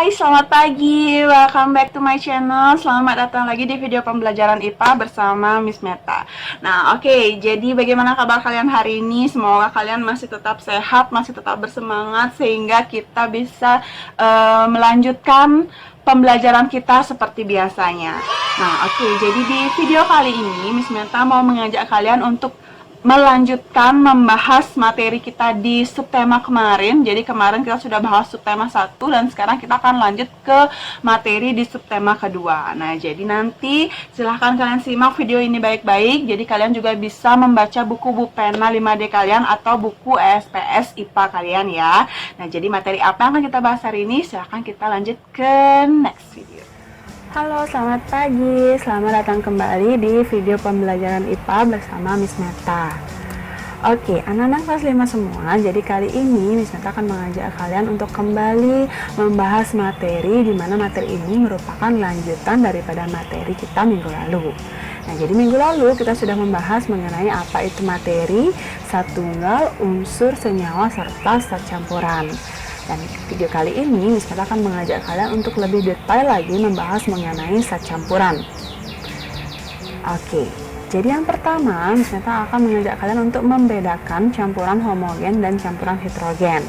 Hai, selamat pagi. Welcome back to my channel. Selamat datang lagi di video pembelajaran IPA bersama Miss Meta. Nah, oke. Jadi bagaimana kabar kalian hari ini? Semoga kalian masih tetap sehat, masih tetap bersemangat sehingga kita bisa melanjutkan pembelajaran kita seperti biasanya. Nah, oke. Jadi di video kali ini Miss Meta mau mengajak kalian untuk melanjutkan membahas materi kita di subtema kemarin. Jadi kemarin kita sudah bahas subtema 1 dan sekarang kita akan lanjut ke materi di subtema kedua. Nah, jadi nanti silahkan kalian simak video ini baik-baik. Jadi kalian juga bisa membaca buku pena 5D kalian atau buku ESPS IPA kalian ya. Nah, jadi materi apa yang akan kita bahas hari ini? Silahkan kita lanjut ke next video. Halo, selamat pagi. Selamat datang kembali di video pembelajaran IPA bersama Miss Meta. Oke, anak-anak kelas 5 semua. Jadi kali ini Miss Meta akan mengajak kalian untuk kembali membahas materi di mana materi ini merupakan lanjutan daripada materi kita minggu lalu. Nah, jadi minggu lalu kita sudah membahas mengenai apa itu materi, zat tunggal, unsur, senyawa, serta zat campuran. Dan video kali ini Miss Meta akan mengajak kalian untuk lebih detail lagi membahas mengenai zat campuran. Oke, jadi yang pertama Miss Meta akan mengajak kalian untuk membedakan campuran homogen dan campuran heterogen.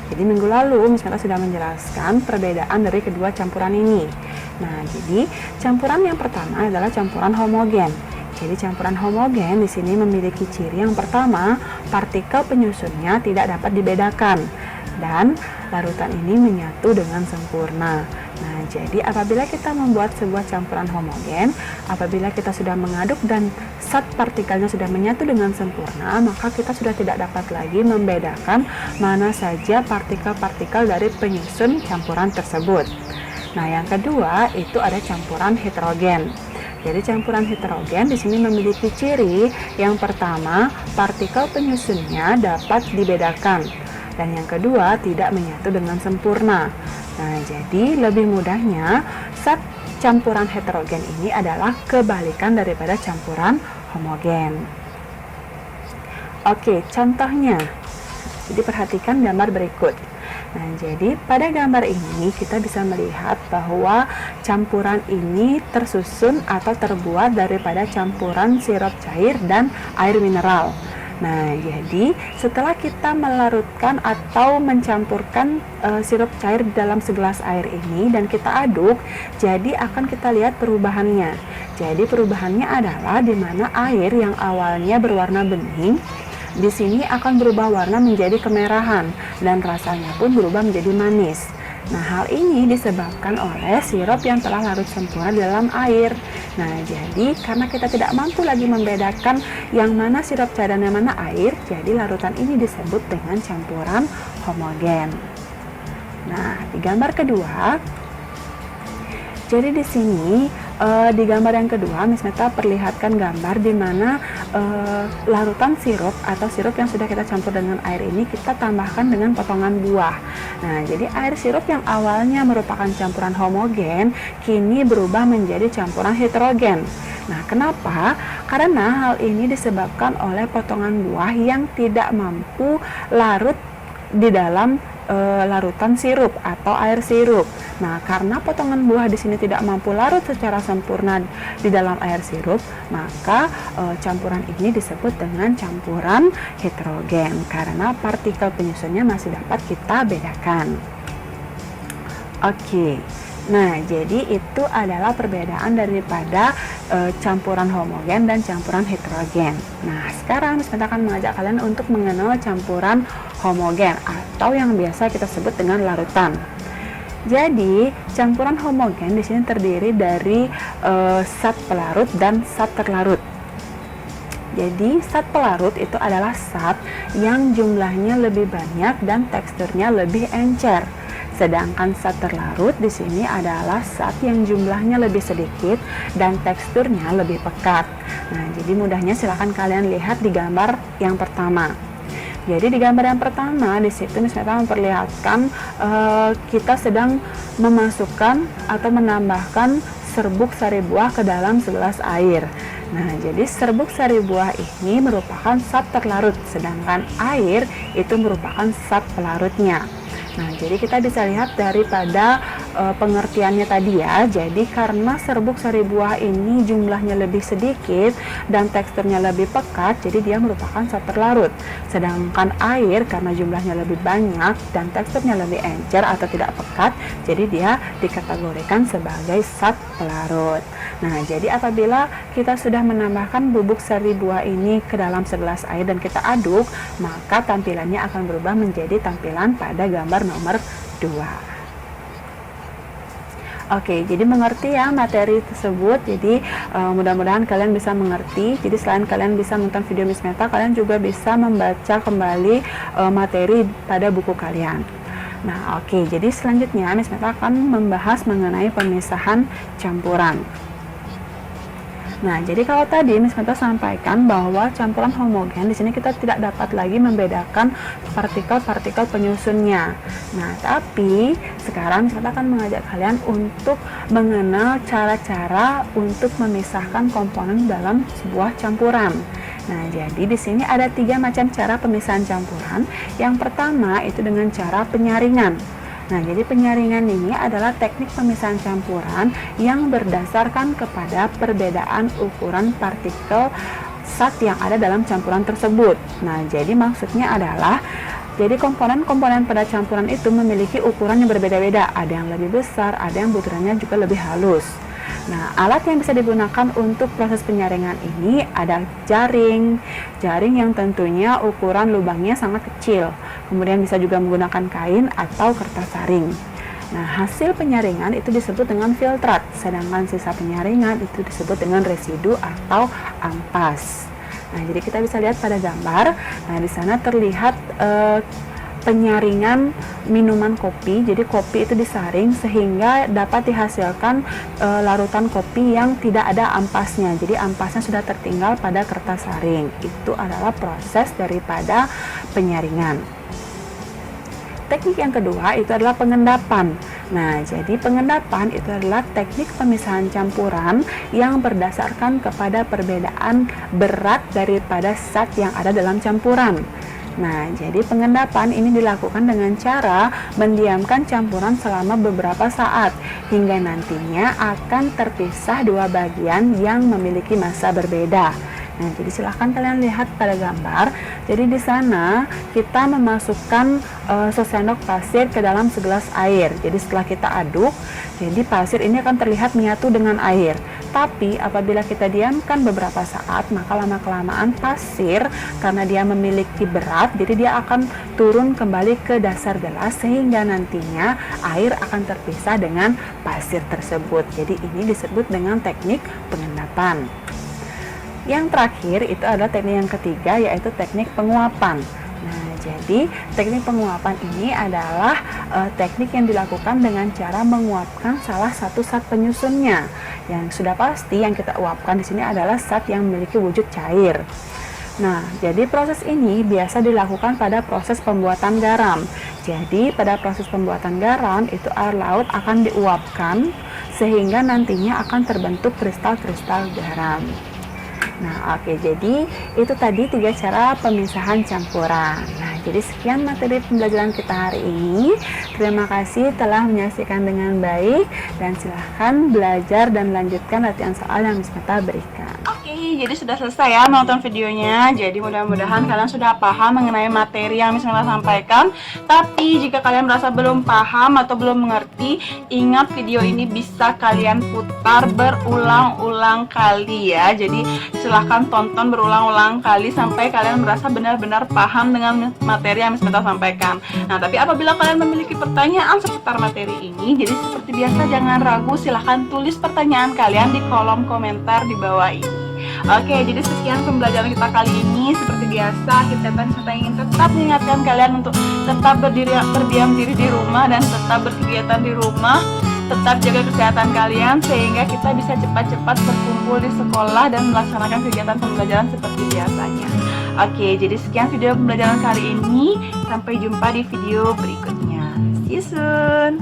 Jadi minggu lalu Miss Meta sudah menjelaskan perbedaan dari kedua campuran ini. Nah, jadi campuran yang pertama adalah campuran homogen. Jadi campuran homogen di sini memiliki ciri yang pertama, partikel penyusunnya tidak dapat dibedakan dan larutan ini menyatu dengan sempurna. Nah, jadi apabila kita membuat sebuah campuran homogen, apabila kita sudah mengaduk dan zat partikelnya sudah menyatu dengan sempurna, maka kita sudah tidak dapat lagi membedakan mana saja partikel-partikel dari penyusun campuran tersebut. Nah, yang kedua itu ada campuran heterogen. Jadi campuran heterogen di sini memiliki ciri yang pertama, partikel penyusunnya dapat dibedakan. Dan yang kedua, tidak menyatu dengan sempurna. Nah, jadi lebih mudahnya, zat campuran heterogen ini adalah kebalikan daripada campuran homogen. Oke, contohnya. Jadi perhatikan gambar berikut. Nah, jadi pada gambar ini kita bisa melihat bahwa campuran ini tersusun atau terbuat daripada campuran sirup cair dan air mineral. Nah, jadi setelah kita melarutkan atau mencampurkan sirup cair dalam segelas air ini dan kita aduk, jadi akan kita lihat perubahannya. Jadi perubahannya adalah di mana air yang awalnya berwarna bening, di sini akan berubah warna menjadi kemerahan dan rasanya pun berubah menjadi manis. Nah, hal ini disebabkan oleh sirup yang telah larut sempurna di dalam air. Nah, jadi karena kita tidak mampu lagi membedakan yang mana sirup cair dan yang mana air, jadi larutan ini disebut dengan campuran homogen. Nah, di gambar kedua, jadi di sini di gambar yang kedua Miss Meta perlihatkan gambar di mana larutan sirup atau sirup yang sudah kita campur dengan air ini kita tambahkan dengan potongan buah. Nah, jadi air sirup yang awalnya merupakan campuran homogen kini berubah menjadi campuran heterogen. Nah, kenapa? Karena hal ini disebabkan oleh potongan buah yang tidak mampu larut di dalam larutan sirup atau air sirup. Nah, karena potongan buah di sini tidak mampu larut secara sempurna di dalam air sirup, maka campuran ini disebut dengan campuran heterogen karena partikel penyusunnya masih dapat kita bedakan. Oke. Nah, jadi itu adalah perbedaan daripada campuran homogen dan campuran heterogen. Nah, sekarang Miss Meta akan mengajak kalian untuk mengenal campuran homogen atau yang biasa kita sebut dengan larutan. Jadi, campuran homogen di sini terdiri dari zat pelarut dan zat terlarut. Jadi, zat pelarut itu adalah zat yang jumlahnya lebih banyak dan teksturnya lebih encer. Sedangkan zat terlarut di sini adalah zat yang jumlahnya lebih sedikit dan teksturnya lebih pekat. Nah, jadi mudahnya silahkan kalian lihat di gambar yang pertama. Jadi di gambar yang pertama di situ Miss Meta memperlihatkan kita sedang memasukkan atau menambahkan serbuk sari buah ke dalam segelas air. Nah, jadi serbuk sari buah ini merupakan zat terlarut, sedangkan air itu merupakan zat pelarutnya. Nah, jadi kita bisa lihat daripada pengertiannya tadi ya. Jadi karena serbuk sari buah ini jumlahnya lebih sedikit dan teksturnya lebih pekat, jadi dia merupakan zat terlarut. Sedangkan air karena jumlahnya lebih banyak dan teksturnya lebih encer atau tidak pekat, jadi dia dikategorikan sebagai zat pelarut. Nah, jadi apabila kita sudah menambahkan bubuk sari buah ini ke dalam segelas air dan kita aduk, maka tampilannya akan berubah menjadi tampilan pada gambar nomor 2. Oke, jadi mengerti ya materi tersebut. Jadi mudah-mudahan kalian bisa mengerti. Jadi selain kalian bisa menonton video Miss Meta, kalian juga bisa membaca kembali materi pada buku kalian. Nah, oke, jadi selanjutnya Miss Meta akan membahas mengenai pemisahan campuran. Nah, jadi kalau tadi Miss Meta sampaikan bahwa campuran homogen di sini kita tidak dapat lagi membedakan partikel-partikel penyusunnya. Nah, tapi sekarang Miss Meta akan mengajak kalian untuk mengenal cara-cara untuk memisahkan komponen dalam sebuah campuran. Nah, jadi di sini ada 3 macam cara pemisahan campuran. Yang pertama itu dengan cara penyaringan. Nah, jadi penyaringan ini adalah teknik pemisahan campuran yang berdasarkan kepada perbedaan ukuran partikel zat yang ada dalam campuran tersebut. Nah, jadi maksudnya adalah jadi komponen-komponen pada campuran itu memiliki ukuran yang berbeda-beda. Ada yang lebih besar, ada yang butirannya juga lebih halus. Nah, alat yang bisa digunakan untuk proses penyaringan ini ada jaring yang tentunya ukuran lubangnya sangat kecil. Kemudian bisa juga menggunakan kain atau kertas saring. Nah, hasil penyaringan itu disebut dengan filtrat, sedangkan sisa penyaringan itu disebut dengan residu atau ampas. Nah, jadi kita bisa lihat pada gambar. Nah, di sana terlihat penyaringan minuman kopi. Jadi kopi itu disaring sehingga dapat dihasilkan larutan kopi yang tidak ada ampasnya. Jadi ampasnya sudah tertinggal pada kertas saring. Itu adalah proses daripada penyaringan. Teknik yang kedua itu adalah pengendapan. Nah, jadi pengendapan itu adalah teknik pemisahan campuran yang berdasarkan kepada perbedaan berat daripada zat yang ada dalam campuran. Nah, jadi pengendapan ini dilakukan dengan cara mendiamkan campuran selama beberapa saat hingga nantinya akan terpisah dua bagian yang memiliki massa berbeda. Nah, jadi silahkan kalian lihat pada gambar. Jadi di sana kita memasukkan sesendok pasir ke dalam segelas air. Jadi setelah kita aduk, jadi pasir ini akan terlihat menyatu dengan air. Tapi apabila kita diamkan beberapa saat, maka lama-kelamaan pasir karena dia memiliki berat, jadi dia akan turun kembali ke dasar gelas sehingga nantinya air akan terpisah dengan pasir tersebut. Jadi ini disebut dengan teknik pengendapan. Yang terakhir itu adalah teknik yang ketiga, yaitu teknik penguapan. Nah, jadi teknik penguapan ini adalah teknik yang dilakukan dengan cara menguapkan salah satu zat penyusunnya. Yang sudah pasti yang kita uapkan di sini adalah zat yang memiliki wujud cair. Nah, jadi proses ini biasa dilakukan pada proses pembuatan garam. Jadi pada proses pembuatan garam itu air laut akan diuapkan sehingga nantinya akan terbentuk kristal-kristal garam. Nah, oke, jadi itu tadi 3 cara pemisahan campuran. Nah, jadi sekian materi pembelajaran kita hari ini. Terima kasih telah menyaksikan dengan baik dan silahkan belajar dan lanjutkan latihan soal yang Miss Meta berikan. Oke, jadi sudah selesai ya menonton videonya. Jadi mudah-mudahan kalian sudah paham mengenai materi yang Miss Meta sampaikan. Tapi jika kalian merasa belum paham atau belum mengerti, ingat video ini bisa kalian putar berulang-ulang kali ya. Jadi silahkan tonton berulang-ulang kali sampai kalian merasa benar-benar paham dengan materi yang Miss Meta sampaikan. Nah, tapi apabila kalian memiliki pertanyaan seputar materi ini, jadi seperti biasa jangan ragu, silahkan tulis pertanyaan kalian di kolom komentar di bawah ini. Oke, jadi sekian pembelajaran kita kali ini. Seperti biasa, kita ingin tetap mengingatkan kalian untuk tetap berdiam diri di rumah dan tetap berkegiatan di rumah. Tetap jaga kesehatan kalian sehingga kita bisa cepat-cepat berkumpul di sekolah dan melaksanakan kegiatan pembelajaran seperti biasanya. Oke, jadi sekian video pembelajaran kali ini. Sampai jumpa di video berikutnya. See you soon.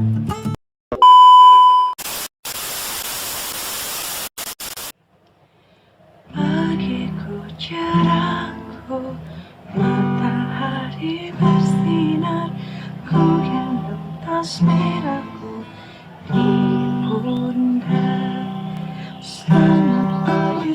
Pagiku cerahku, matahari bersinar, ku gendong tas merahku Ibunda, selamat pagi